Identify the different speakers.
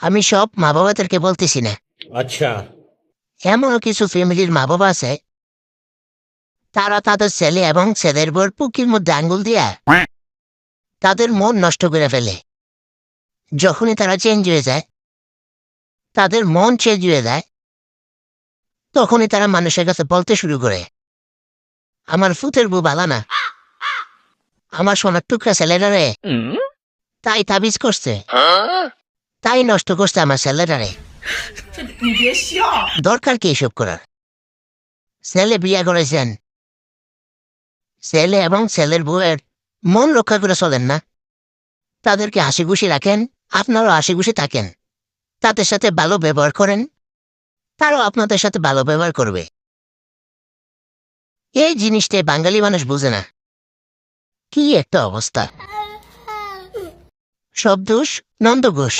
Speaker 1: আমি সব মা বাবাদেরকে বলতেছি না।
Speaker 2: अच्छा।
Speaker 1: এমনও কিছু ফ্যামিলির মা বাবা আছে, তারা তাদের ছেলে এবং ছেলের বউর পুকির মধ্যে আঙ্গুল দিয়া তাদের মন নষ্ট করে ফেলে। যখনই তারা চেঞ্জ হয়ে যায়, তাদের মন চেঞ্জ হয়ে যায়, তখনই তারা মানুষের কাছে বলতে শুরু করে, আমার ফুতের বউ বালা না, আমার সোনার টুকরা ছেলেটারে তাই তাবিজ করছে, তাই নষ্ট করছে আমার ছেলেটারে। দরকার কি এসব করার? ছেলে বিয়া করেছেন, ছেলে এবং ছেলের বউয়ের মন রক্ষা করে চলেন না, তাদেরকে হাসি খুশি রাখেন, আপনারও হাসি খুশি থাকেন, তাদের সাথে ভালো ব্যবহার করেন, তারাও আপনাদের সাথে ভালো ব্যবহার করবে। এই জিনিসটাই বাঙালি মানুষ বুঝে না। কি একটা অবস্থা! সব দোষ নন্দ ঘোষ।